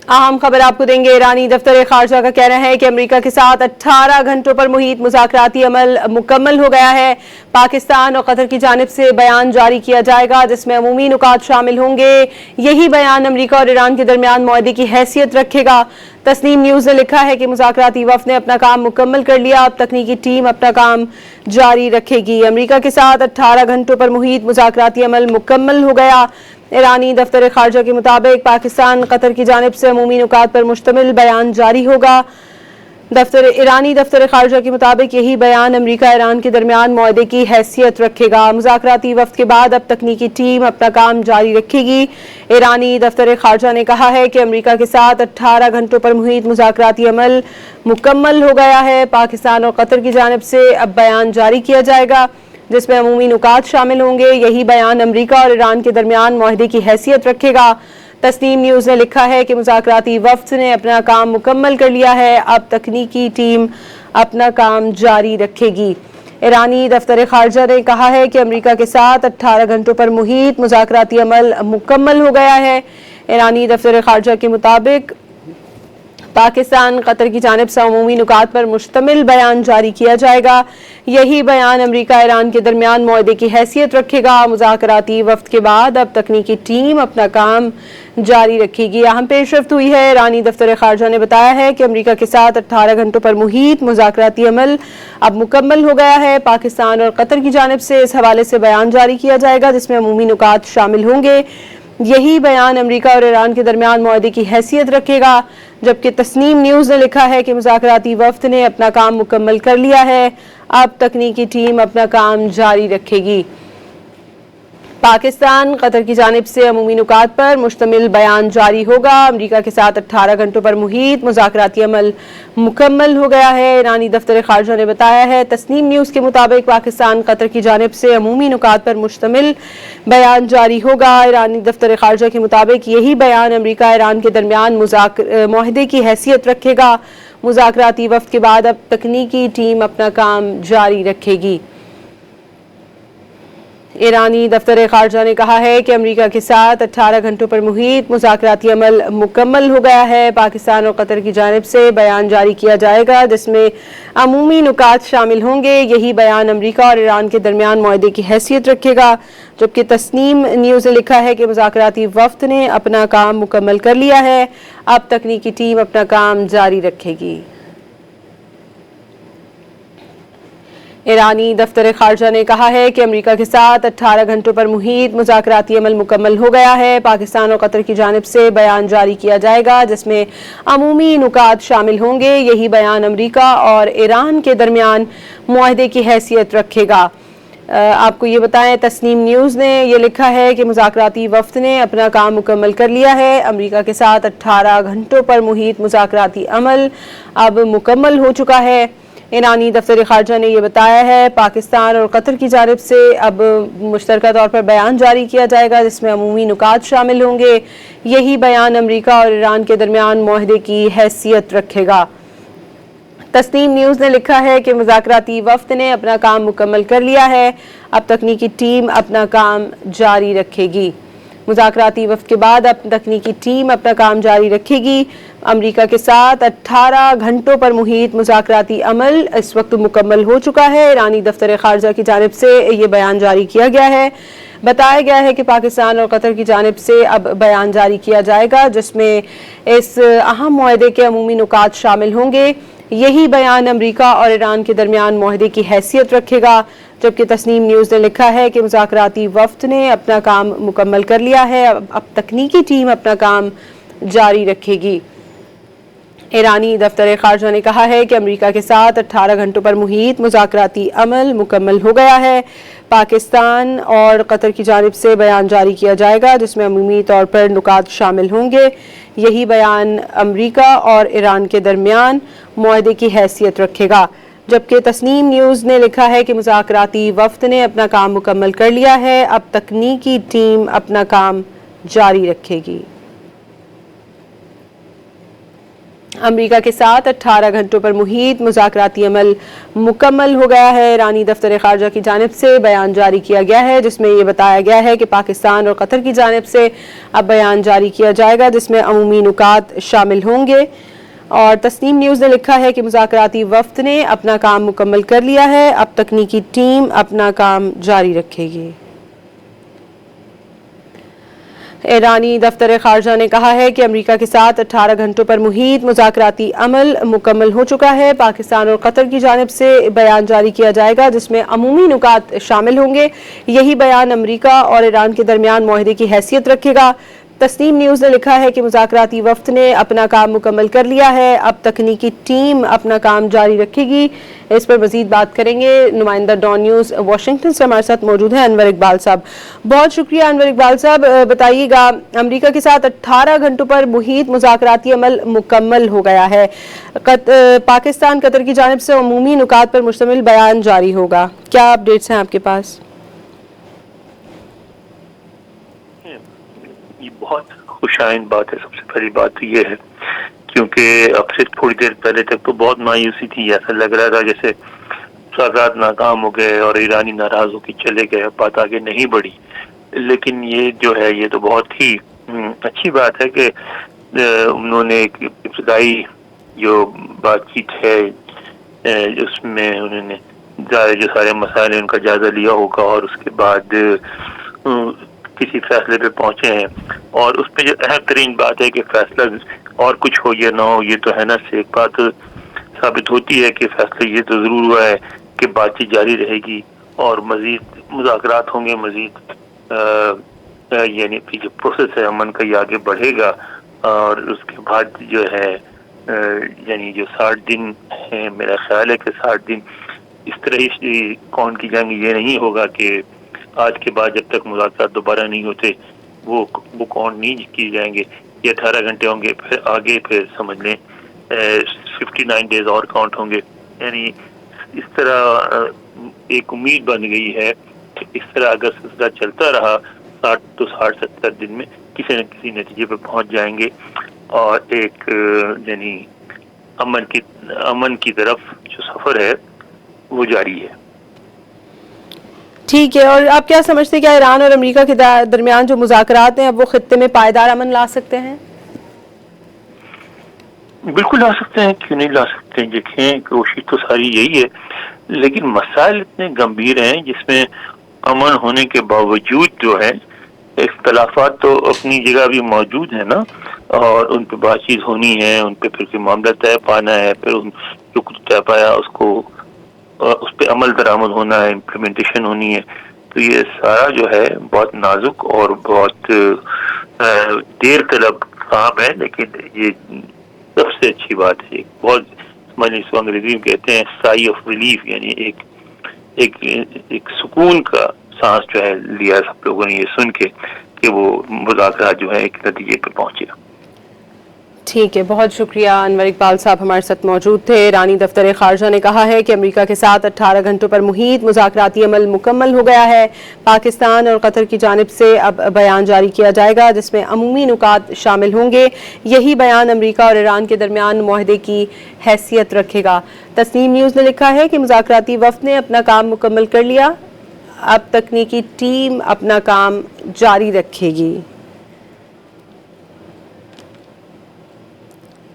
अहम खबर आपको देंगे। ईरानी दफ्तर खारजा का कहना है कि अमेरिका के साथ 18 घंटों पर मुहित मुज़ाकराती अमल मुकम्मल हो गया है। पाकिस्तान और कतर की जानिब से बयान जारी किया जाएगा जिसमें अमूमी नुकात शामिल होंगे। यही बयान अमेरिका और ईरान के दरमियान मुआहदे की हैसियत रखेगा। तस्नीम न्यूज़ ने लिखा है कि मुज़ाकराती वफ़द ने अपना काम मुकम्मल कर लिया, अब तकनीकी टीम अपना काम जारी रखेगी। अमेरिका के साथ 18 घंटों पर मुहित मुज़ाकराती अमल मुकम्मल हो गया। ईरानी दफ्तर खारजा के मुताबिक पाकिस्तान कतर की जानिब से अमूमी नुकात पर मुश्तमिल बयान जारी होगा। ईरानी दफ्तर खारजा के मुताबिक यही बयान अमेरिका ईरान के दरमियान मुआहदे की हैसियत रखेगा। मुज़ाकराती वफ़द के बाद अब तकनीकी टीम अपना काम जारी रखेगी। ईरानी दफ्तर खारजा ने कहा है कि अमेरिका के साथ 18 घंटों पर मुहित मुज़ाकराती अमल मुकम्मल हो गया है। पाकिस्तान और कतर की जानिब से अब बयान जारी किया जाएगा जिसमें अमूमी नुकात शामिल होंगे। यही बयान अमेरिका और ईरान के दरमियान मुआहदे की हैसियत रखेगा। तस्नीम न्यूज़ ने लिखा है कि मुज़ाकराती वफ़द ने अपना काम मुकम्मल कर लिया है, अब तकनीकी टीम अपना काम जारी रखेगी। ईरानी दफ्तर खारजा ने कहा है कि अमेरिका के साथ 18 घंटों पर मुहित मुज़ाकराती अमल मुकम्मल हो गया है। ईरानी दफ्तर खारजा के मुताबिक पाकिस्तान कतर की जानिब से अमूमी नुकात पर मुश्तमिल बयान जारी किया जाएगा। यही बयान अमेरिका ईरान के दरमियान मुआहदे की हैसियत रखेगा। मुज़ाकराती वफ़द के बाद अब तकनीकी टीम अपना काम जारी रखेगी। अहम पेशरफ्त हुई है। ईरानी दफ्तर खारजा ने बताया है कि अमेरिका के साथ 18 घंटों पर मुहित मुज़ाकराती अमल अब मुकम्मल हो गया है। पाकिस्तान और कतर की जानिब से इस हवाले से बयान जारी किया जाएगा जिसमें अमूमी नुकात शामिल होंगे। यही बयान अमेरिका और ईरान के दरमियान मुआहदे की हैसियत रखेगा। जबकि तस्नीम न्यूज़ ने लिखा है कि मुज़ाकराती वफ़द ने अपना काम मुकम्मल कर लिया है, अब तकनीकी टीम अपना काम जारी रखेगी। पाकिस्तान कतर की जानिब से अमूमी नुकात पर मुश्तमिल बयान जारी होगा। अमेरिका के साथ 18 घंटों पर मुहित मुज़ाकराती अमल मुकम्मल हो गया है। ईरानी दफ्तर खारजा ने बताया है। तस्नीम न्यूज़ के मुताबिक पाकिस्तान कतर की जानिब से अमूमी नुकात पर मुश्तमिल बयान जारी होगा। ईरानी दफ्तर खारजा के मुताबिक यही बयान अमेरिका ईरान के दरमियान मुआहदे की हैसियत रखेगा। मुज़ाकराती वफ़द के बाद अब तकनीकी टीम अपना काम जारी रखेगी। ईरानी दफ्तर खारजा ने कहा है कि अमेरिका के साथ 18 घंटों पर मुहित मुज़ाकराती अमल मुकम्मल हो गया है। पाकिस्तान और कतर की जानिब से बयान जारी किया जाएगा जिसमें अमूमी नुकात शामिल होंगे। यही बयान अमेरिका और ईरान के दरमियान मुआहदे की हैसियत रखेगा। जबकि तस्नीम न्यूज़ ने लिखा है कि मुज़ाकराती वफ़द ने अपना काम मुकम्मल कर लिया है, अब तकनीकी टीम अपना काम जारी रखेगी। ईरानी दफ्तर खारजा ने कहा है कि अमेरिका के साथ 18 घंटों पर मुहित मुज़ाकराती अमल मुकम्मल हो गया है। पाकिस्तान और कतर की जानिब से बयान जारी किया जाएगा जिसमें अमूमी नुकात शामिल होंगे। यही बयान अमेरिका और ईरान के दरमियान मुआहदे की हैसियत रखेगा। आपको ये बताएं, तस्नीम न्यूज़ ने ये लिखा है कि मुज़ाकराती वफ़द ने अपना काम मुकम्मल कर लिया है। अमेरिका के साथ 18 घंटों पर मुहित मुज़ाकराती अमल अब मुकम्मल हो चुका है। ईरानी दफ्तर खारजा ने यह बताया है। पाकिस्तान और कतर की जानिब से अब मुश्तरका तौर पर बयान जारी किया जाएगा जिसमें अमूमी नुकात शामिल होंगे। यही बयान अमेरिका और ईरान के दरमियान मुआहदे की हैसियत रखेगा। तस्नीम न्यूज़ ने लिखा है कि मुज़ाकराती वफ़द ने अपना काम मुकम्मल कर लिया है, अब तकनीकी टीम अपना काम जारी रखेगी। मुज़ाकराती वफ़द के बाद अब तकनीकी टीम अपना काम जारी रखेगी। अमेरिका के साथ 18 घंटों पर मुहित मुज़ाकराती अमल इस वक्त मुकम्मल हो चुका है। ईरानी दफ्तर खारजा की जानिब से ये बयान जारी किया गया है। बताया गया है कि पाकिस्तान और कतर की जानिब से अब बयान जारी किया जाएगा जिसमें इस अहम मुआहदे के अमूमी नुकात शामिल होंगे। यही बयान अमेरिका और ईरान के दरमियान मुआहदे की हैसियत रखेगा। जबकि तस्नीम न्यूज़ ने लिखा है कि मुज़ाकराती वफ़द ने अपना काम मुकम्मल कर लिया है, अब तकनीकी टीम अपना काम जारी रखेगी। ईरानी दफ्तर खारजा ने कहा है कि अमेरिका के साथ 18 घंटों पर मुहित मुज़ाकराती अमल मुकम्मल हो गया है। पाकिस्तान और कतर की जानिब से बयान जारी किया जाएगा जिसमें अमूमी तौर पर नुकात शामिल होंगे। यही बयान अमेरिका और ईरान के दरमियान मुआहदे की हैसियत रखेगा। जबकि तस्नीम न्यूज़ ने लिखा है कि मुज़ाकराती वफ़द ने अपना काम मुकम्मल कर लिया है, अब तकनीकी टीम अपना काम जारी रखेगी। अमेरिका के साथ 18 घंटों पर मुहित मुज़ाकराती अमल मुकम्मल हो गया है। ईरानी दफ्तर खारजा की जानिब से बयान जारी किया गया है जिसमें ये बताया गया है कि पाकिस्तान और कतर की जानिब से अब बयान जारी किया जाएगा जिसमें अमूमी नुकात शामिल होंगे। और तस्नीम न्यूज़ ने लिखा है कि मुज़ाकराती वफ़द ने अपना काम मुकम्मल कर लिया है, अब तकनीकी टीम अपना काम जारी रखेगी। ईरानी दफ्तर खारजा ने कहा है कि अमेरिका के साथ 18 घंटों पर मुहित मुज़ाकराती अमल मुकम्मल हो चुका है। पाकिस्तान और कतर की जानिब से बयान जारी किया जाएगा जिसमें अमूमी नुकात शामिल होंगे। यही बयान अमेरिका और ईरान के दरमियान मुआहदे की हैसियत रखेगा। तस्नीम न्यूज़ ने लिखा है कि मुज़ाकराती वफ़द ने अपना काम मुकम्मल कर लिया है, अब तकनीकी टीम अपना काम जारी रखेगी। इस पर मज़ीद बात करेंगे। नुमाइंदा डॉन न्यूज़ वाशिंगटन से हमारे साथ मौजूद हैं अनवर इकबाल साहब। बहुत शुक्रिया अनवर इकबाल साहब। बताइएगा, अमेरिका के साथ 18 घंटों पर मुहित मुज़ाकराती अमल मुकम्मल हो गया है। पाकिस्तान कतर की जानिब से अमूमी नुकात पर मुश्तमिल बयान जारी होगा, क्या अपडेट्स हैं आपके पास? ये बहुत खुशाइन बात है। सबसे पहली बात तो ये है क्योंकि अब से थोड़ी देर पहले तक तो बहुत मायूसी थी, ऐसा लग रहा था जैसे मुज़ाकरात नाकाम हो गए और ईरानी नाराज होकर चले गए, बात आगे नहीं बढ़ी। लेकिन ये जो है ये तो बहुत ही अच्छी बात है कि उन्होंने एक इब्तदाई जो बातचीत है उसमें उन्होंने जो सारे मसाइल उनका जायजा लिया होगा और उसके बाद किसी फैसले पे पहुंचे हैं। और उस पर जो अहम तरीन बात है कि फैसला और कुछ हो या ना हो, ये तो है ना से एक बात साबित होती है कि फैसला ये तो ज़रूर हुआ है कि बातचीत जारी रहेगी और मज़ीद मुज़ाकरात होंगे, मज़ीद यानी कि जो प्रोसेस है अमन का ये आगे बढ़ेगा। और उसके बाद जो है यानी जो 60 दिन है, मेरा ख्याल है कि 60 दिन इस तरह ही काउंट की जाएंगे। ये नहीं होगा कि आज के बाद जब तक मुज़ाकरात दोबारा नहीं होते वो काउंट नहीं किए जाएंगे। ये 18 घंटे होंगे, फिर आगे फिर समझ लें 59 डेज और काउंट होंगे। यानी इस तरह एक उम्मीद बन गई है कि इस तरह अगर सिलसिला चलता रहा 60-70 दिन में किसी न किसी नतीजे पर पहुंच जाएंगे और एक यानी अमन की तरफ जो सफ़र है वो जारी है। ठीक है, और आप क्या समझते हैं, क्या ईरान और अमेरिका के दरमियान जो मुज़ाकरात हैं अब वो खित्ते में पायदार अमन ला सकते हैं? बिल्कुल ला सकते हैं, क्यों नहीं ला सकते हैं। देखें कोशिश तो सारी यही है, लेकिन मसाइल इतने गंभीर हैं जिसमें अमन होने के बावजूद जो है इख्तलाफात तो अपनी जगह भी मौजूद है ना, और उन पर बातचीत होनी है, उन पर फिर कोई मामला तय पाना है, फिर जो कुछ तय पाया उसको उस पर अमल दरामद होना है, इम्प्लीमेंटेशन होनी है। तो ये सारा जो है बहुत नाजुक और बहुत देर तलब काम है। लेकिन ये सबसे अच्छी बात है, बहुत इसको अंग्रेजी में कहते हैं साई ऑफ रिलीफ, यानी एक सुकून का सांस जो है लिया सब लोगों ने ये सुन के कि वो मुज़ाकरात जो है एक नतीजे पे पहुंचे। ठीक है, बहुत शुक्रिया अनवर इकबाल साहब हमारे साथ मौजूद थे। ईरानी दफ्तर खारजा ने कहा है कि अमेरिका के साथ 18 घंटों पर मुहित मुज़ाकराती अमल मुकम्मल हो गया है। पाकिस्तान और कतर की जानिब से अब बयान जारी किया जाएगा जिसमें अमूमी नुकात शामिल होंगे। यही बयान अमेरिका और ईरान के दरमियान मुआहदे की हैसियत रखेगा। तस्नीम न्यूज़ ने लिखा है कि मुज़ाकराती वफ़द ने अपना काम मुकम्मल कर लिया, अब तकनीकी टीम अपना काम जारी रखेगी।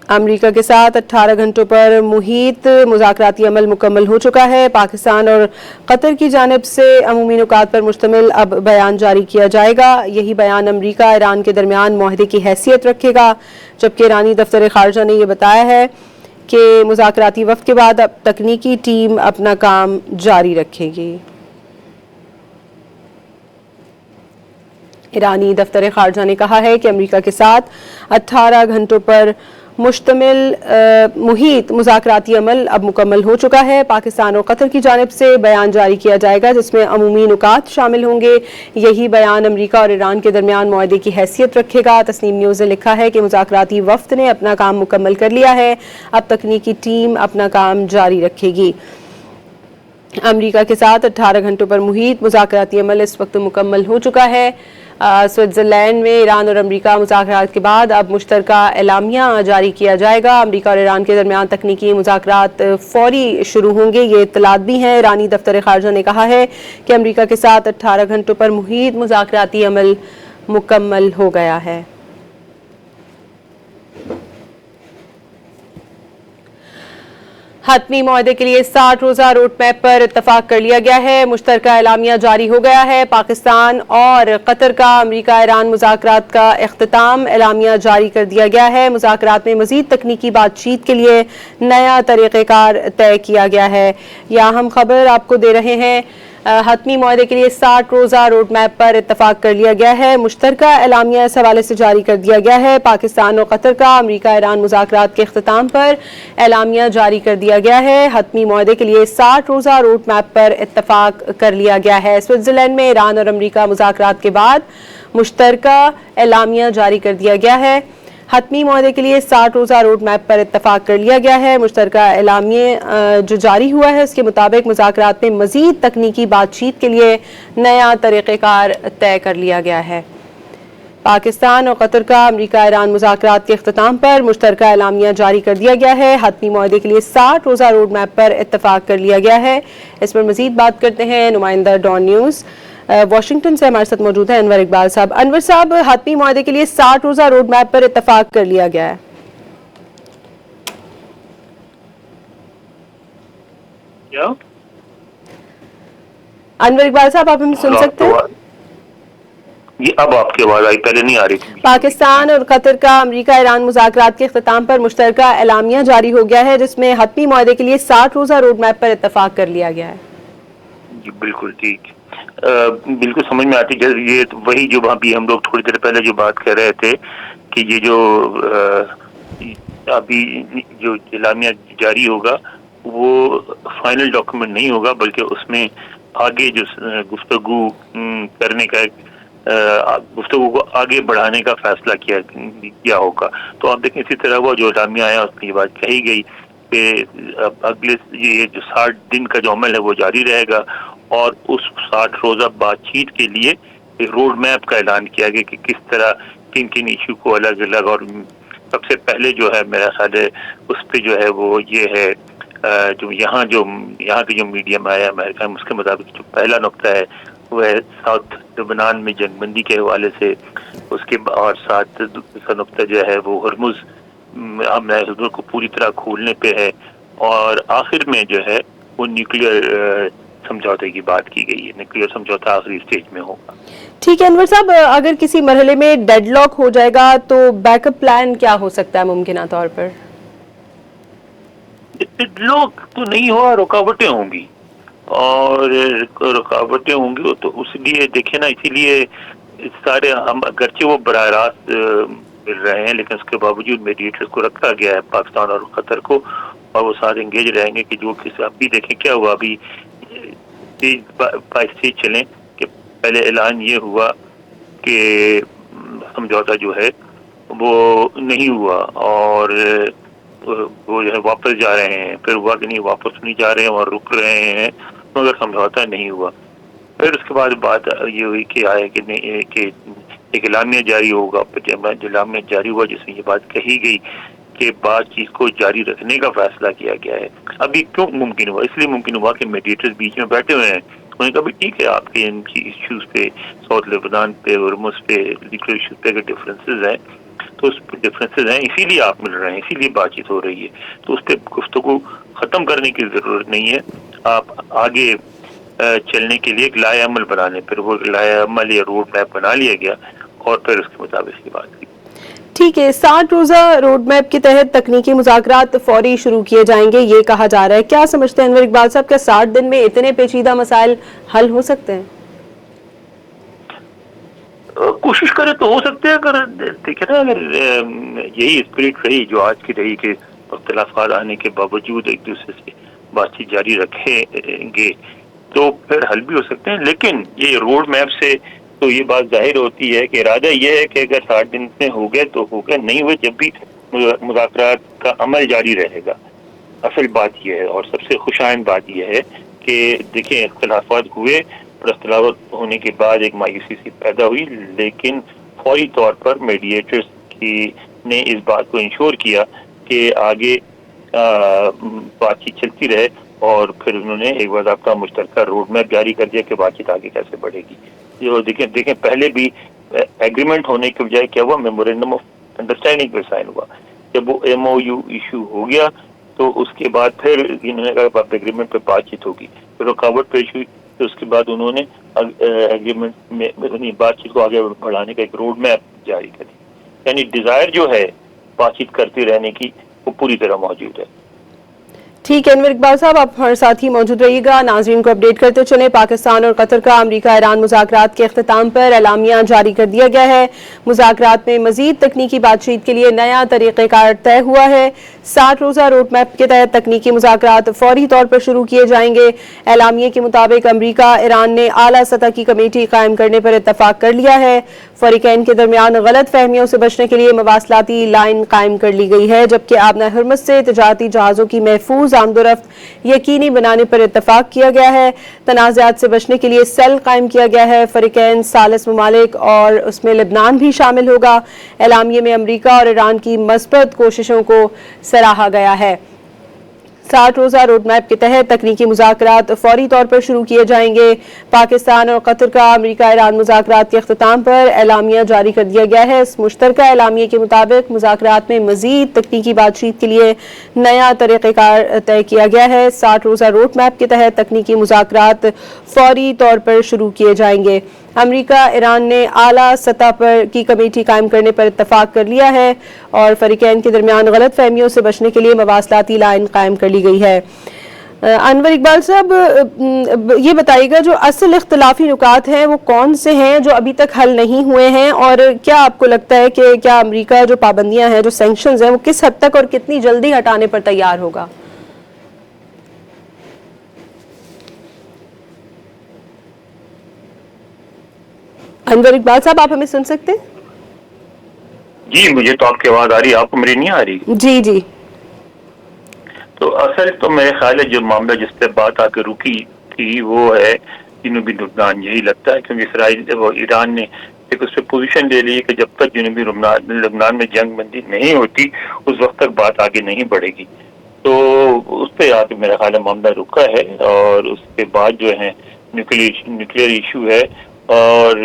अमेरिका के साथ 18 घंटों पर मुहित मुज़ाकराती अमल मुकम्मल हो चुका है। पाकिस्तान और कतर की जानिब से अमूमी नुकात पर मुश्तमिल अब बयान जारी किया जाएगा। यही बयान अमेरिका ईरान के दरमियान मुआहदे की हैसियत रखेगा, जबकि ईरानी दफ्तर खारजा ने यह बताया है कि मुज़ाकराती वफ़द के बाद अब तकनीकी टीम अपना काम जारी रखेगी। ईरानी दफ्तर खारजा ने कहा है कि अमेरिका के साथ 18 घंटों पर मुश्तमिल मुहित मुज़ाकराती अमल अब मुकम्मल हो चुका है। पाकिस्तान और कतर की जानिब से बयान जारी किया जाएगा जिसमें अमूमी नुकात शामिल होंगे। यही बयान अमेरिका और ईरान के दरमियान मुआहदे की हैसियत रखेगा। तस्नीम न्यूज़ ने लिखा है कि मुज़ाकराती वफ़द ने अपना काम मुकम्मल कर लिया है, अब तकनीकी टीम अपना काम जारी रखेगी। अमेरिका के साथ 18 घंटों पर मुहित मुज़ाकराती अमल इस वक्त मुकम्मल हो चुका है। स्विट्जरलैंड में ईरान और अमेरिका मुज़ाकरात के बाद अब मुश्तरका एलामिया जारी किया जाएगा। अमेरिका और ईरान के दरमियान तकनीकी मुज़ाकरात फौरी शुरू होंगे, ये इत्तलात भी हैं। ईरानी दफ्तर खारजा ने कहा है कि अमेरिका के साथ 18 घंटों पर मुहीत मुज़ाकराती अमल मुकम्मल हो गया है। हतमी मुआहदे के लिए 60 रोज़ा रोड मैप पर इत्तफाक कर लिया गया है। मुश्तरका एलामिया जारी हो गया है। पाकिस्तान और कतर का अमेरिका ईरान मुज़ाकरात का इख्तिताम एलामिया जारी कर दिया गया है। मुज़ाकरात में मज़ीद तकनीकी बातचीत के लिए नया तरीक़ेकार तय किया गया है। यह अहम खबर आपको दे रहे हैं। हतमी मुआहदे के लिए 60 रोज़ा रोड मैप पर इत्तफाक कर लिया गया है। मुश्तरका एलामिया इस हवाले से जारी कर दिया गया है। पाकिस्तान और कतर का अमेरिका ईरान मुज़ाकरात के इख्तिताम पर एलामिया जारी कर दिया गया है। हतमी मुआहदे के लिए 60 रोज़ा रोड मैप पर इत्तफाक कर लिया गया है। स्विट्जरलैंड में ईरान और अमेरिका मुज़ाकरात के बाद मुश्तरका एलामिया जारी कर दिया गया है। हतमी मुआहदे के लिए 60 रोज़ा रोड मैप पर इत्तफाक कर लिया गया है। मुश्तरका एलामिया जो जारी हुआ है उसके मुताबिक मुज़ाकरात में मज़ीद तकनीकी बातचीत के लिए नया तरीक़ेकार तय कर लिया गया है। पाकिस्तान और कतर का अमेरिका ईरान मुज़ाकरात के इख्तिताम पर मुश्तरका एलामिया जारी कर दिया गया है। हतमी मुआहदे के लिए 60 रोज़ा रोड मैप पर इत्तफाक कर लिया गया है। इस पर मज़ीद बात करते हैं नुमाइंदा डॉन न्यूज़ वाशिंगटन से हमारे साथ मौजूद है अनवर इकबाल साहब। अनवर साहब, हतमी मुआहदे के लिए 60 रोज़ा रोड मैप पर इत्तफाक कर लिया गया है। क्या अनवर इकबाल साहब, आप हमें सुन सकते हैं? ये अब आपकी आवाज आई, पहले नहीं आ रही थी। पाकिस्तान और कतर का अमेरिका ईरान मुज़ाकरात के इख्तिताम पर मुश्तरका एलामिया जारी हो गया है, जिसमें हतमी मुआहदे के लिए 60 रोज़ा रोड मैप पर इत्तफाक कर लिया गया है। जी बिल्कुल ठीक, बिल्कुल समझ में आती है। ये वही जो अभी हम लोग थोड़ी देर पहले जो बात कर रहे थे कि ये जो अभी जो एलामिया जारी होगा वो फाइनल डॉक्यूमेंट नहीं होगा, बल्कि उसमें आगे जो गुफ्तगू करने का गुफ्तगू को आगे बढ़ाने का फैसला किया होगा। तो आप देखें इसी तरह वो जो एलामिया आया उसमें ये बात कही गई कि अगले ये जो 60 दिन का जो अमल है वो जारी रहेगा और उस 60 रोज़ा बातचीत के लिए एक रोड मैप का ऐलान किया गया कि किस तरह किन किन इशू को अलग अलग, और सबसे पहले जो है मेरा ख्याल है उस पर जो है वो ये है जो यहाँ की जो मीडियम आया अमेरिका में उसके मुताबिक जो पहला नुक्ता है वो है साउथ लबनान में जंगबंदी के हवाले से, उसके और साथ दूसरा नुक्ता जो है वो हरमुज को पूरी तरह खोलने पे है, और आखिर में जो है वो न्यूक्लियर समझौते की बात की गई है। न्यूक्लियर समझौता आखिरी स्टेज में होगा। ठीक है अनवर साहब, अगर किसी मरहले में डेडलॉक हो जाएगा तो बैकअप प्लान क्या हो सकता है मुमकिन तौर पर? डेडलॉक तो नहीं हुआ, रुकावटें होंगी, और रुकावटें होंगी तो उसलिए देखे ना, इसीलिए सारे हम अगरचे वो बराह रास्त मिल रहे हैं लेकिन उसके बावजूद मीडिएटर्स को रखा गया है पाकिस्तान और कतर को, और वो सारे इंगेज रहेंगे कि जो किसी अभी देखें क्या हुआ, अभी स्टेज बाय स्टेज चलें कि पहले ऐलान ये हुआ कि समझौता जो है वो नहीं हुआ और वो जो है वापस जा रहे हैं, फिर हुआ कि नहीं वापस नहीं जा रहे हैं और रुक रहे हैं मगर समझौता नहीं हुआ। फिर उसके बाद बात ये हुई कि आए कि नहीं कि एक एलामिया जारी होगा, एलामिया जारी हुआ जिसमें ये बात कही गई कि बातचीत को जारी रखने का फैसला किया गया है। अभी क्यों मुमकिन हुआ? इसलिए मुमकिन हुआ कि मीडिएटर्स बीच में बैठे हुए हैं, उन्होंने कहा भी ठीक है आपके इनकी इश्यूज पे, साउथ लेबनान पे, हरमुज पे, लीगल इश्यूज पे डिफरेंसेस हैं, तो उस पर डिफरेंसेस हैं इसीलिए आप मिल रहे हैं, इसीलिए बातचीत हो रही है, तो उस पर गुफ्तगू खत्म करने की जरूरत नहीं है। आप आगे चलने के लिए एक लाए अमल बनाने, फिर वो लाए अमल या रोड मैप बना लिया गया और फिर उसके मुताबिक की बात की। ठीक है, 60 रोज़ा रोड मैप के तहत तकनीकी मुज़ाकरात फौरी शुरू किए जाएंगे ये कहा जा रहा है, क्या समझते हैं अनवर इकबाल साहब, क्या 60 दिन में इतने पेचीदा मसाइल हल हो सकते हैं? कोशिश करें तो हो सकते हैं, अगर देखें ना, अगर यही स्पिरिट रही जो आज की रही कि इख्तिलाफात आने के बावजूद एक दूसरे से बातचीत जारी रखेंगे तो फिर हल भी हो सकते हैं। लेकिन ये रोड मैप से तो ये बात जाहिर होती है कि इरादा ये है कि अगर 60 दिन में हो गए तो हो गए, नहीं हुए जब भी मुज़ाकरात का अमल जारी रहेगा। असल बात यह है और सबसे खुशाइन बात यह है कि देखिए इख्तिलाफात हुए اور اختلاف ہونے کے بعد ایک مایوسی سی پیدا ہوئی، لیکن فوری طور پر میڈیٹرز کی نے اس بات کو انشور کیا کہ آگے بات چیت چلتی رہے، اور پھر انہوں نے ایک باضابطہ مشترکہ روڈ میپ جاری کر دیا کہ بات چیت آگے کیسے بڑھے گی۔ جو دیکھیں پہلے بھی ایگریمنٹ ہونے کے بجائے کیا ہوا، میمورینڈم آف انڈرسٹینڈنگ پہ سائن ہوا۔ جب وہ ایم او یو ایشو ہو گیا تو اس کے بعد پھر انہوں نے کہا ایگریمنٹ پہ بات چیت ہوگی، پھر رکاوٹ پیش ہوئی، تو اس کے بعد انہوں نے ایگریمنٹ میں بات چیت کو آگے بڑھانے کا ایک روڈ میپ جاری کر دیا۔ یعنی ڈیزائر جو ہے بات چیت کرتے رہنے کی وہ پوری طرح موجود ہے۔ ٹھیک ہے انور اقبال صاحب، آپ ہمارے ساتھ ہی موجود رہیے گا۔ ناظرین کو اپڈیٹ کرتے چلیں، پاکستان اور قطر کا امریکہ ایران مذاکرات کے اختتام پر اعلامیہ جاری کر دیا گیا ہے۔ مذاکرات میں مزید تکنیکی بات چیت کے لیے نیا طریقہ کار طے ہوا ہے۔ 60 روزہ روڈ میپ کے تحت تکنیکی مذاکرات فوری طور پر شروع کیے جائیں گے۔ اعلامیے کے مطابق امریکہ ایران نے اعلیٰ سطح کی کمیٹی قائم کرنے پر اتفاق کر لیا ہے۔ فریقین کے درمیان غلط فہمیوں سے بچنے کے لیے مواصلاتی لائن قائم کر لی گئی ہے، جبکہ آبنہ ہرمز سے تجارتی جہازوں کی محفوظ آمد و رفت یقینی بنانے پر اتفاق کیا گیا ہے۔ تنازعات سے بچنے کے لیے سیل قائم کیا گیا ہے۔ فریقین ثالث ممالک اور اس میں لبنان بھی شامل ہوگا۔ اعلامیے میں امریکہ اور ایران کی مثبت کوششوں کو سراہا گیا ہے۔ 60 روزہ روڈ میپ کے تحت تکنیکی مذاکرات فوری طور پر شروع کیے جائیں گے۔ پاکستان اور قطر کا امریکہ ایران مذاکرات کے اختتام پر اعلامیہ جاری کر دیا گیا ہے۔ اس مشترکہ اعلامیے کے مطابق مذاکرات میں مزید تکنیکی بات چیت کے لیے نیا طریقہ کار طے کیا گیا ہے۔ 60 روزہ روڈ میپ کے تحت تکنیکی مذاکرات فوری طور پر شروع کیے جائیں گے۔ امریکہ ایران نے اعلیٰ سطح پر کی کمیٹی قائم کرنے پر اتفاق کر لیا ہے اور فریقین کے درمیان غلط فہمیوں سے بچنے کے لیے مواصلاتی لائن قائم کر لی گئی ہے۔ انور اقبال صاحب، یہ بتائیے گا جو اصل اختلافی نکات ہیں وہ کون سے ہیں جو ابھی تک حل نہیں ہوئے ہیں، اور کیا آپ کو لگتا ہے کہ کیا امریکہ جو پابندیاں ہیں، جو سینکشنز ہیں، وہ کس حد تک اور کتنی جلدی ہٹانے پر تیار ہوگا؟ انور اقبال صاحب، آپ ہمیں سن سکتے ہیں؟ جی، مجھے تو آپ کی آواز آ رہی ہے، آپ کو میری نہیں آ رہی؟ جی جی۔ تو اصل تو میرے خیال ہے جو معاملہ جس پہ بات آ کے رکی تھی وہ ہے جنوبی لبنان۔ یہی لگتا ہے کیونکہ اسرائیل وہ ایران نے ایک اس پہ پوزیشن لے لی کہ جب تک جنوبی لبنان میں جنگ بندی نہیں ہوتی اس وقت تک بات آگے نہیں بڑھے گی۔ تو اس پہ آ کے میرا خیال ہے معاملہ رکا ہے، اور اس کے بعد جو ہے نیوکلیئر ایشو ہے اور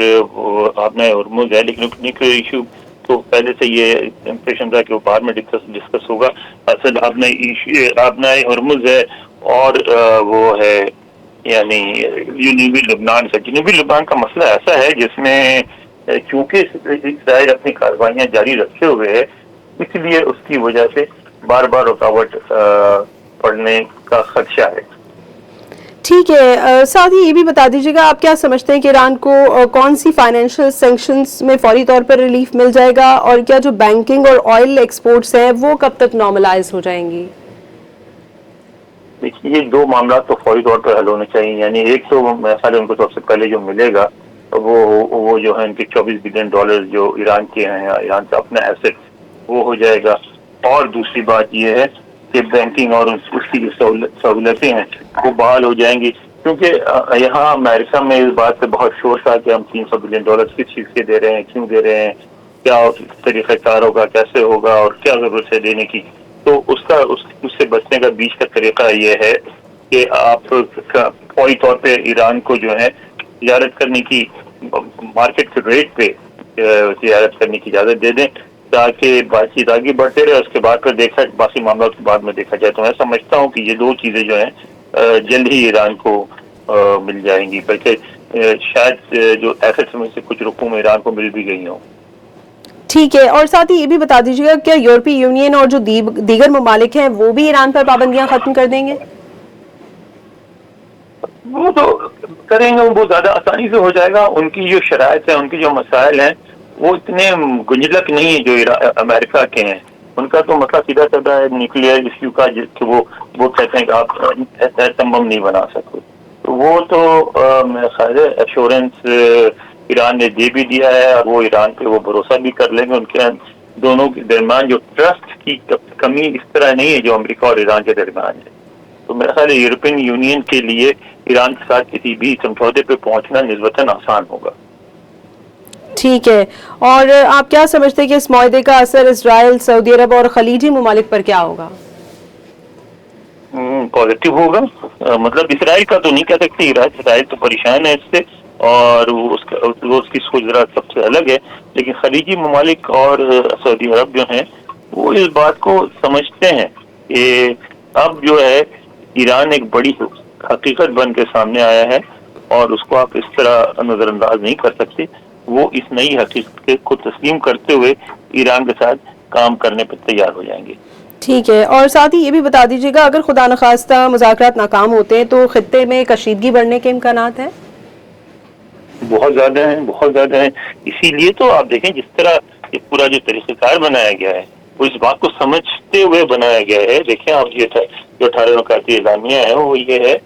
آبنہ ہرمز ہے، لیکن نیوکلیئر ایشو تو پہلے سے یہ امپریشن تھا کہ وہ بعد میں ڈسکس ہوگا۔ اصل آبنہ ہرمز ہے اور وہ ہے یعنی جنوبی لبنان کا۔ جنوبی لبنان کا مسئلہ ایسا ہے جس میں چونکہ اسرائیل اپنی کارروائیاں جاری رکھے ہوئے ہے، اس لیے اس کی وجہ سے بار بار رکاوٹ پڑنے کا خدشہ ہے۔ ٹھیک ہے، ساتھ ہی یہ بھی بتا دیجیے گا آپ کیا سمجھتے ہیں کہ ایران کو کون سی فائنینشیل سینکشنز میں فوری طور پر ریلیف مل جائے گا، اور کیا جو بینکنگ اور آئل ایکسپورٹس ہیں وہ کب تک نارملائز ہو جائیں گی؟ دیکھیے، یہ دو معاملات تو فوری طور پر حل ہونے چاہیے۔ یعنی ایک تو میرے خیال ہے ان کو سب سے پہلے جو ملے گا وہ جو ہے ان کے $24 بلین جو ایران کے ہیں، ایران کا اپنا ایسٹ وہ ہو جائے گا۔ اور دوسری بات یہ ہے کہ بینکنگ اور اس کی جو سہولتیں ہیں وہ بحال ہو جائیں گی، کیونکہ یہاں امریکہ میں اس بات پہ بہت شور تھا کہ ہم $300 بلین کس چیز کے دے رہے ہیں، کیوں دے رہے ہیں، کیا طریقہ کار ہوگا، کیسے ہوگا اور کیا ضرورت ہے دینے کی۔ تو اس سے بچنے کا بیچ کا طریقہ یہ ہے کہ آپ فوری طور پہ ایران کو جو ہے تجارت کرنے کی مارکیٹ کے ریٹ پہ تجارت کرنے کی اجازت دے دیں تاکہ بات چیت آگے بڑھتے رہے، اس کے بعد پھر باقی معاملات کے بعد میں دیکھا جائے۔ تو میں سمجھتا ہوں کہ یہ دو چیزیں جو ہیں جلد ہی ایران کو مل جائیں گی، بلکہ شاید جو ایسٹ میں سے کچھ رقوم ایران کو مل بھی گئی ہوں۔ ٹھیک ہے، اور ساتھ ہی یہ بھی بتا دیجیے گا کیا یورپی یونین اور جو دیگر ممالک ہیں وہ بھی ایران پر پابندیاں ختم کر دیں گے؟ وہ تو کریں گے، وہ زیادہ آسانی سے ہو جائے گا۔ ان کی جو شرائط ہیں، ان کی جو مسائل ہیں وہ اتنے گنجلک نہیں ہیں جو امریکہ کے ہیں۔ ان کا تو مسئلہ سیدھا سادہ ہے نیوکلیئر ایشو کا، جس کے وہ کہتے ہیں کہ آپ ایٹم بم نہیں بنا سکتے۔ تو وہ تو میرا خیال ہے ایشورنس ایران نے دے بھی دیا ہے، اور وہ ایران پہ وہ بھروسہ بھی کر لیں گے۔ ان کے دونوں کے درمیان جو ٹرسٹ کی کمی اس طرح نہیں ہے جو امریکہ اور ایران کے درمیان ہے۔ تو میرا خیال ہے یورپین یونین کے لیے ایران کے ساتھ کسی بھی سمجھوتے پہ پہنچنا نسبتاً آسان ہوگا. ٹھیک ہے، اور آپ کیا سمجھتے ہیں کہ اس معاہدے کا اثر اسرائیل، سعودی عرب اور خلیجی ممالک پر کیا ہوگا؟ پازیٹیو ہوگا. مطلب اسرائیل کا تو نہیں کہہ سکتے، اسرائیل تو پریشان ہے اس سے اور وہ اس کی سوچ ذرا سب سے الگ ہے، لیکن خلیجی ممالک اور سعودی عرب جو ہیں وہ اس بات کو سمجھتے ہیں کہ اب جو ہے ایران ایک بڑی حقیقت بن کے سامنے آیا ہے اور اس کو آپ اس طرح نظر انداز نہیں کر سکتے. وہ اس نئی حقیقت کو تسلیم کرتے ہوئے ایران کے ساتھ کام کرنے پر تیار ہو جائیں گے. ٹھیک ہے، اور ساتھ ہی یہ بھی بتا دیجیے گا اگر خدا نخواستہ مذاکرات ناکام ہوتے ہیں تو خطے میں کشیدگی بڑھنے کے امکانات ہیں؟ بہت زیادہ ہیں، بہت زیادہ ہیں. اسی لیے تو آپ دیکھیں جس طرح یہ پورا جو طریقہ کار بنایا گیا ہے وہ اس بات کو سمجھتے ہوئے بنایا گیا ہے. دیکھیں آپ یہ جو 18 نکاتی اعلامیہ ہے وہ یہ ہے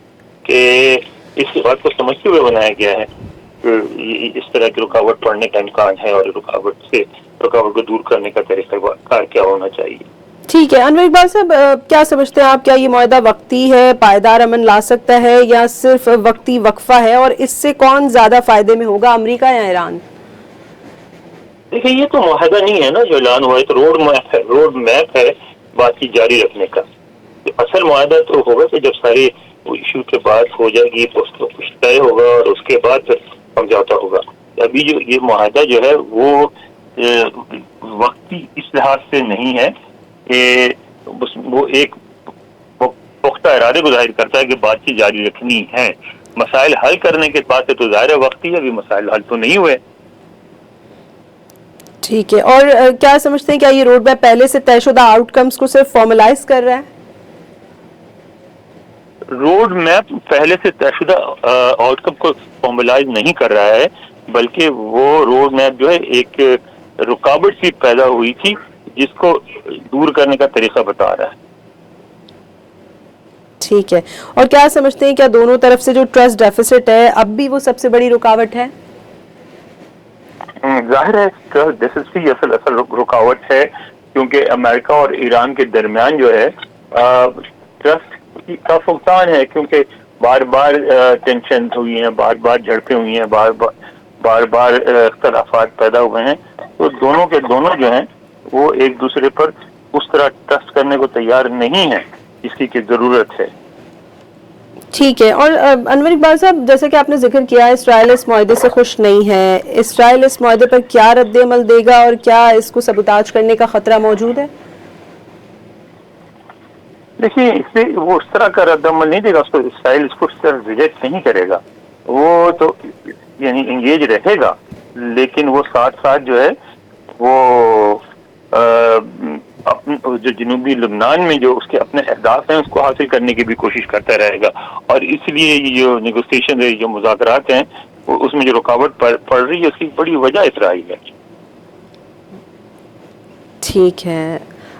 کہ اس بات کو سمجھتے ہوئے بنایا گیا ہے کہ اس طرح کی رکاوٹ پڑنے کا امکان ہے اور رکاوٹ کو دور کرنے کا طریقہ کار کیا ہونا چاہیے. ٹھیک ہے، انور اقبال صاحب کیا سمجھتے ہیں آپ، کیا یہ معاہدہ وقتی ہے، پائیدار امن لا سکتا ہے یا صرف وقتی وقفہ ہے، اور اس سے کون زیادہ فائدے میں ہوگا، امریکہ یا ایران؟ دیکھیں یہ تو معاہدہ نہیں ہے نا جو اعلان ہوا ہے، تو روڈ میپ ہے بات کی جاری رکھنے کا. اصل معاہدہ تو ہوگا کہ جب سارے ایشو کے بعد ہو جائے گی کچھ طے ہوگا اور اس کے بعد پھر سمجھوتا ہوگا. ابھی جو یہ معاہدہ جو ہے وہ وقتی اس لحاظ سے نہیں ہے کہ وہ ایک پختہ ارادے کو ظاہر کرتا ہے کہ بات چیت جاری رکھنی ہے. مسائل حل کرنے کے بعد سے تو ظاہر وقتی ہے، ابھی مسائل حل تو نہیں ہوئے. ٹھیک ہے، اور کیا سمجھتے ہیں کیا یہ روڈ میپ پہلے سے طے شدہ آؤٹ کمز کو صرف فارملائز کر رہا ہے؟ روڈ میپ پہلے سے طے شدہ آؤٹ کم کو فارملائز نہیں کر رہا ہے، بلکہ وہ روڈ میپ جو ہے ایک رکاوٹ سی پیدا ہوئی تھی جس کو دور کرنے کا طریقہ بتا رہا ہے. ٹھیک ہے، اور کیا سمجھتے ہیں کیا دونوں طرف سے جو ٹرسٹ ڈیفیسٹ ہے اب بھی وہ سب سے بڑی رکاوٹ ہے؟ ظاہر ہے ٹرسٹ ڈیفیسٹ ہی اصل رکاوٹ ہے، کیونکہ امریکہ اور ایران کے درمیان جو ہے ٹرسٹ کا فقدان ہے، کیونکہ بار بار ٹینشن ہوئی ہیں، بار بار جھڑپیں ہوئی ہیں، بار بار اختلافات پیدا ہوئے ہیں. تو دونوں کے دونوں جو ہیں وہ ایک دوسرے پر اس طرح ٹرسٹ کرنے کو تیار نہیں ہیں جس کی ضرورت ہے. ٹھیک ہے، اور انور اقبال صاحب جیسے کہ آپ نے ذکر کیا ہے اسرائیل اس معاہدے سے خوش نہیں ہے، اسرائیل اس معاہدے پر کیا رد عمل دے گا اور کیا اس کو سبوتاج کرنے کا خطرہ موجود ہے؟ دیکھیے اس سے وہ اس طرح کا رد عمل نہیں دے گا، اسرائیل اس کو ریجیکٹ نہیں کرے گا، وہ تو یعنی انگیج رہے گا، لیکن وہ ساتھ ساتھ جو ہے وہ جو جنوبی لبنان میں جو اس کے اپنے اہداف ہیں اس کو حاصل کرنے کی بھی کوشش کرتا رہے گا. اور اس لیے یہ جو نیگوسیشن ہے، جو مذاکرات ہیں، اس میں جو رکاوٹ پڑ رہی ہے اس کی بڑی وجہ اسرائیل ہے. ٹھیک ہے،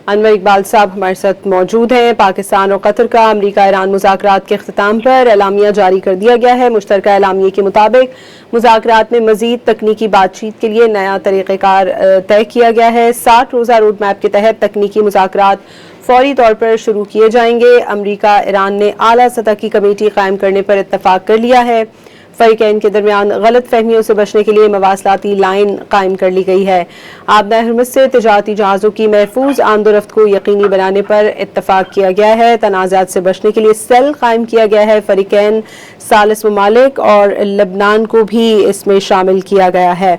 انور اقبال صاحب ہمارے ساتھ موجود ہیں. پاکستان اور قطر کا امریکہ ایران مذاکرات کے اختتام پر اعلامیہ جاری کر دیا گیا ہے. مشترکہ اعلامیے کے مطابق مذاکرات میں مزید تکنیکی بات چیت کے لیے نیا طریقہ کار طے کیا گیا ہے. 60 روزہ روڈ میپ کے تحت تکنیکی مذاکرات فوری طور پر شروع کیے جائیں گے. امریکہ ایران نے اعلیٰ سطح کی کمیٹی قائم کرنے پر اتفاق کر لیا ہے. فریقین کے درمیان غلط فہمیوں سے بچنے کے لیے مواصلاتی لائن قائم کر لی گئی ہے. آبنہ ہرمز سے تجارتی جہازوں کی محفوظ آمد و رفت کو یقینی بنانے پر اتفاق کیا گیا ہے. تنازعات سے بچنے کے لیے سیل قائم کیا گیا ہے. فریقین ثالث ممالک اور لبنان کو بھی اس میں شامل کیا گیا ہے.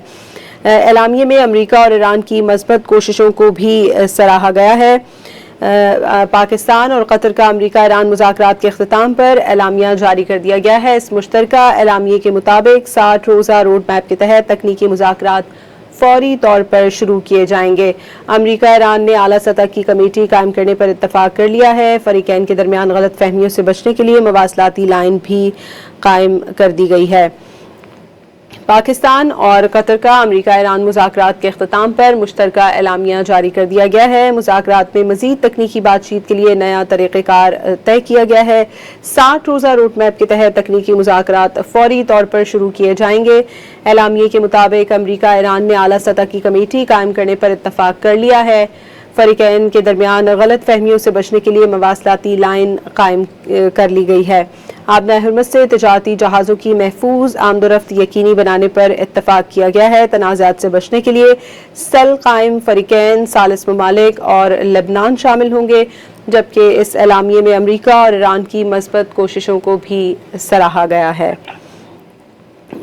اعلامیے میں امریکہ اور ایران کی مثبت کوششوں کو بھی سراہا گیا ہے. پاکستان اور قطر کا امریکہ ایران مذاکرات کے اختتام پر اعلامیہ جاری کر دیا گیا ہے. اس مشترکہ اعلامیے کے مطابق 60 روزہ روڈ میپ کے تحت تکنیکی مذاکرات فوری طور پر شروع کیے جائیں گے. امریکہ ایران نے اعلیٰ سطح کی کمیٹی قائم کرنے پر اتفاق کر لیا ہے. فریقین کے درمیان غلط فہمیوں سے بچنے کے لیے مواصلاتی لائن بھی قائم کر دی گئی ہے. پاکستان اور قطر کا امریکہ ایران مذاکرات کے اختتام پر مشترکہ اعلامیہ جاری کر دیا گیا ہے. مذاکرات میں مزید تکنیکی بات چیت کے لیے نیا طریقہ کار طے کیا گیا ہے. 60 روزہ روڈ میپ کے تحت تکنیکی مذاکرات فوری طور پر شروع کیے جائیں گے. اعلامیے کے مطابق امریکہ ایران نے اعلیٰ سطح کی کمیٹی قائم کرنے پر اتفاق کر لیا ہے. फरीकैन के दरमियान गलत फहमियों से बचने के लिए मवासलाती लाइन कायम कर ली गई है। आबना हरमज से तजारती जहाज़ों की महफूज आमदोरफ्त यकीनी बनाने पर इत्तफाक किया गया है। तनाज़ात से बचने के लिए सेल कायम फरीकैन, सालिस ममालिक और लेबनान शामिल होंगे, जबकि इस एलामिये में अमरीका और ईरान की मस्बत कोशिशों को भी सराहा गया है।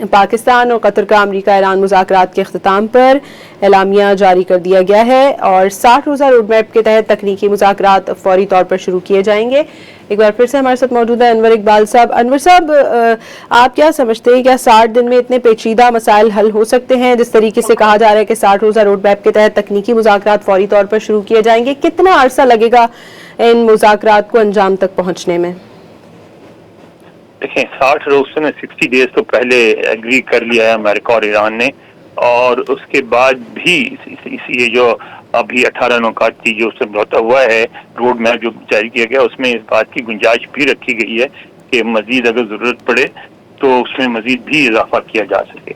पाकिस्तान और कतर का अमरीका ईरान मुज़ाकरात के इख्तिताम पर एलामिया जारी कर दिया गया है और 60 रोज़ा रोड मैप के तहत तकनीकी मुज़ाकरात फौरी तौर पर शुरू किए जाएंगे। एक बार फिर से हमारे साथ मौजूद है अनवर इकबाल साहब। अनवर साहब, आप क्या समझते हैं, क्या 60 दिन में इतने पेचीदा मसाइल हल हो सकते हैं? जिस तरीके से कहा जा रहा है कि 60 रोज़ा रोड मैप के तहत तकनीकी मुज़ाकरात फौरी तौर पर शुरू किए जाएंगे, कितना अरसा लगेगा इन मुज़ाकरात को अंजाम तक पहुँचने में? देखें, 60 रोज से 60 डेज तो पहले एग्री कर लिया है अमेरिका और ईरान ने, और उसके बाद भी ये जो अभी 18 नुकात की जो समझौता हुआ है, रोड मैप जो जारी किया गया, उसमें इस बात की गुंजाइश भी रखी गई है कि मजीद अगर जरूरत पड़े तो उसमें मजीद भी इजाफा किया जा सके।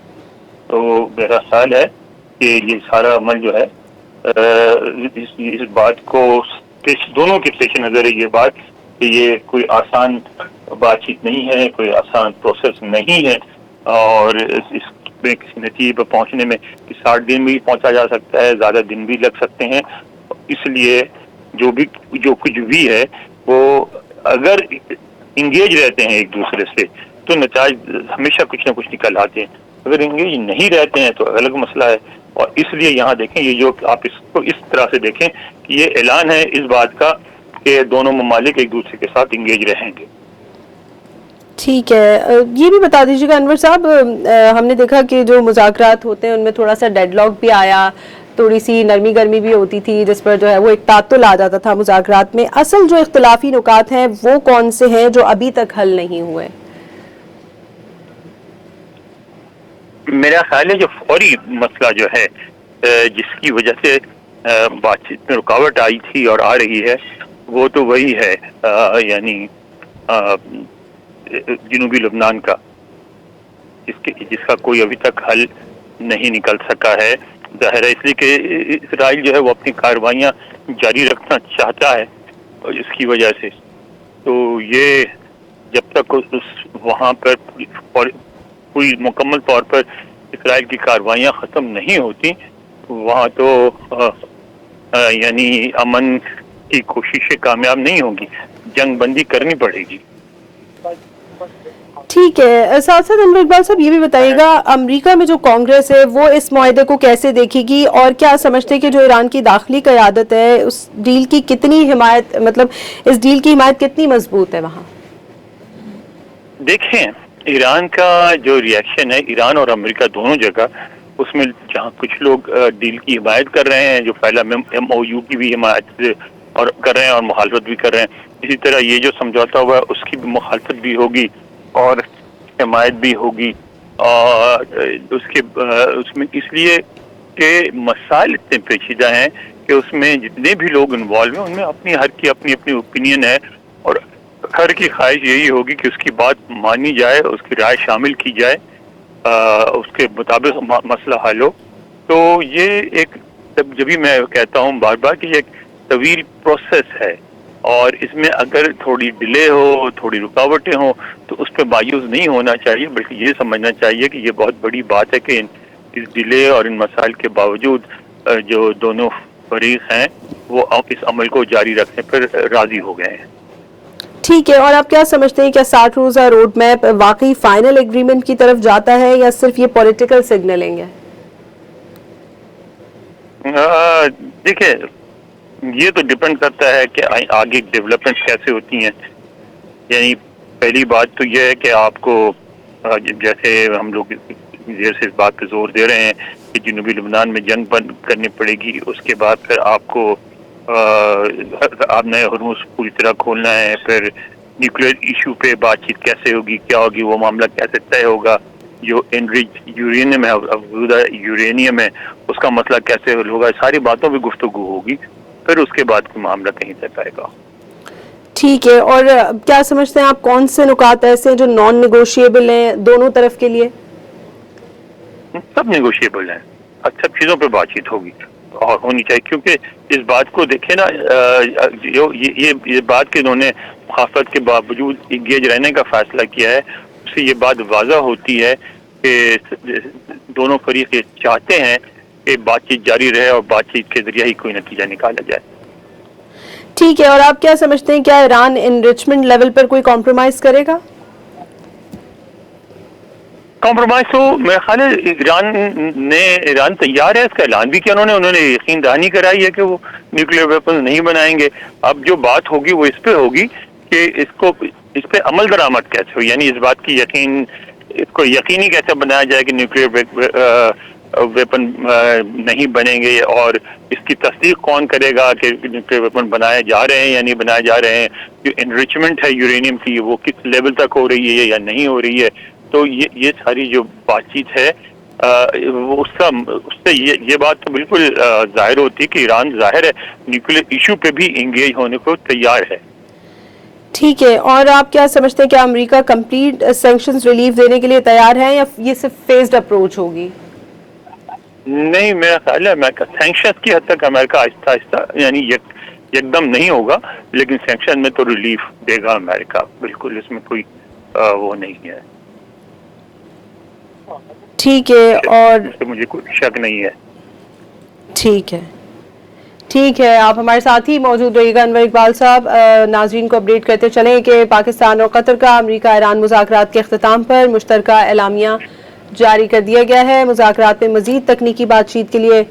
तो मेरा ख्याल है कि ये सारा अमल जो है इस बात को दोनों के पेश नजर है ये बात कि ये कोई आसान बातचीत नहीं है, कोई आसान प्रोसेस नहीं है, और इसमें किसी नतीजे पर पहुंचने में 60 दिन भी पहुंचा जा सकता है, ज्यादा दिन भी लग सकते हैं। इसलिए जो कुछ भी है वो अगर इंगेज रहते हैं एक दूसरे से तो नतीजे हमेशा कुछ ना कुछ निकल आते हैं। अगर इंगेज नहीं रहते हैं तो अलग मसला है। और इसलिए यहाँ देखें, ये जो आप इसको इस तरह से देखें कि ये ऐलान है इस बात का कि दोनों ममालिक एक दूसरे के साथ इंगेज रहेंगे। ठीक है, ये भी बता दीजिएगा अनवर साहब, हमने देखा कि जो मुज़ाकरात होते हैं उनमें थोड़ा सा डेडलॉक भी आया, थोड़ी सी नरमी गर्मी भी होती थी, जिस पर जो है वो एक तात्तुल आ जाता था मुज़ाकरात में। असल जो इख्तिलाफी नुकात हैं वो कौन से हैं जो अभी तक हल नहीं हुए? मेरा ख्याल है जो फौरी मसला जो है जिसकी वजह से बातचीत में रुकावट आई थी और आ रही है, वो तो वही है, यानी जनूबी लबनान का, जिसका कोई अभी तक हल नहीं निकल सका है। जाहिर है इसलिए कि इसराइल जो है वो अपनी कार्रवाइयाँ जारी रखना चाहता है, और इसकी वजह से तो ये जब तक वहाँ पर पूरी मुकम्मल तौर पर इसराइल की कार्रवाइयाँ ख़त्म नहीं होती, वहाँ तो यानी अमन की कोशिशें कामयाब नहीं होंगी, जंग बंदी करनी पड़ेगी। ठीक है, साथ साथ अनवर इकबाल साहब ये भी बताइएगा, अमेरिका में जो कांग्रेस है वो इस मुआहदे को कैसे देखेगी, और क्या समझते हैं कि जो ईरान की दाखिली क़यादत है उस डील की कितनी हिमायत, मतलब इस डील की हिमायत कितनी मजबूत है वहाँ? देखें, ईरान का जो रिएक्शन है, ईरान और अमेरिका दोनों जगह, उसमें जहाँ कुछ लोग डील की हिमायत कर रहे हैं, जो पहला MOU की भी हिमायत और कर रहे हैं और मुखालफत भी कर रहे हैं, इसी तरह ये जो समझौता हुआ है उसकी भी मुखालफत भी होगी और हिमायत भी होगी। और उसमें इसलिए कि मसाइल इतने पेचीदा हैं कि उसमें जितने भी लोग इन्वॉल्व हैं उनमें अपनी हर की अपनी अपनी ओपिनियन है, और हर की ख्वाहिश यही होगी कि उसकी बात मानी जाए, उसकी राय शामिल की जाए, उसके मुताबिक मसला हल हो। तो ये एक, जब भी मैं कहता हूँ बार बार कि ये एक तवील प्रोसेस है, और इसमें अगर थोड़ी डिले हो, थोड़ी रुकावटें हो, तो उस पर मायूस नहीं होना चाहिए, बल्कि ये समझना चाहिए कि ये बहुत बड़ी बात है कि इस डिले और इन मसाइल के बावजूद जो दोनों फरीक हैं वो इस अमल को जारी रखने पर राजी हो गए हैं। ठीक है, और आप क्या समझते हैं, क्या 60 रोज़ा रोड मैप वाकई फाइनल एग्रीमेंट की तरफ जाता है या सिर्फ ये पॉलिटिकल सिग्नलिंग है? देखिए, ये तो डिपेंड करता है कि आगे डेवलपमेंट कैसे होती हैं। यानी पहली बात तो ये है कि आपको जैसे हम लोग देर से इस बात पे जोर दे रहे हैं कि जनूबी लबनान में जंग बंद करनी पड़ेगी, उसके बाद फिर आपको आपने हरमुज़ पूरी तरह खोलना है, फिर न्यूक्लियर इशू पे बातचीत कैसे होगी, क्या होगी, वो मामला कैसे तय होगा, जो एनरिच यूरेनियम है, अफज़ूदा यूरेनियम है, उसका मसला कैसे हल होगा, सारी बातों पर गुफ्तगू होगी, फिर उसके बाद कोई मामला कहीं तक आएगा। ठीक है, और क्या समझते हैं आप, कौन से नुकात ऐसे हैं जो नॉन नेगोशिएबल हैं दोनों तरफ के लिए? सब नेगोशिएबल हैं, सब चीज़ों पे बातचीत होगी, اور ہونی چاہیے، کیونکہ اس بات کو دیکھیں نا، یہ بات کہ انہوں نے مخالفت کے باوجود انگیج رہنے کا فیصلہ کیا ہے، اس سے یہ بات واضح ہوتی ہے کہ دونوں فریق یہ چاہتے ہیں کہ بات چیت جاری رہے اور بات چیت کے ذریعے ہی کوئی نتیجہ نکالا جائے۔ ٹھیک ہے، اور آپ کیا سمجھتے ہیں، کیا ایران انریچمنٹ لیول پر کوئی کمپرومائز کرے گا؟ کمپرومائز تو میرا خیال ہے ایران تیار ہے، اس کا اعلان بھی کیا انہوں نے یقین دہانی کرائی ہے کہ وہ نیوکلیئر ویپن نہیں بنائیں گے۔ اب جو بات ہوگی وہ اس پہ ہوگی کہ اس پہ عمل درآمد کیسے ہو، یعنی اس بات کی اس کو یقینی کیسے بنایا جائے کہ نیوکلیئر ویپن نہیں بنیں گے، اور اس کی تصدیق کون کرے گا کہ نیوکلیئر ویپن بنائے جا رہے ہیں یا نہیں بنائے جا رہے ہیں، جو انریچمنٹ ہے یورینیم کی وہ کس لیول تک ہو رہی ہے یا نہیں ہو رہی ہے۔ تو یہ ساری جو بات چیت ہے اس سے یہ بات تو بالکل ظاہر ہوتی ہے کہ ایران ظاہر ہے نیوکلیئر ایشو پہ بھی انگیج ہونے کو تیار ہے۔ ٹھیک ہے، اور آپ کیا سمجھتے ہیں کہ امریکہ کمپلیٹ سینکشنز ریلیف دینے کے لیے تیار ہے یا یہ صرف فیزڈ اپروچ ہوگی؟ نہیں، میرا خیال ہے سینکشن کی حد تک امریکہ آہستہ آہستہ یعنی یکدم نہیں ہوگا، لیکن سینکشن میں تو ریلیف دے گا امریکہ، بالکل اس میں کوئی وہ نہیں ہے۔ ٹھیک ہے، اور مجھے کوئی شک نہیں ہے۔ ٹھیک ہے، آپ ہمارے ساتھ ہی موجود رہیے گا انور اقبال صاحب۔ ناظرین کو اپڈیٹ کرتے چلیں کہ پاکستان اور قطر کا امریکہ ایران مذاکرات کے اختتام پر مشترکہ اعلامیہ جاری کر دیا گیا ہے۔ مذاکرات میں مزید تکنیکی بات چیت کے لیے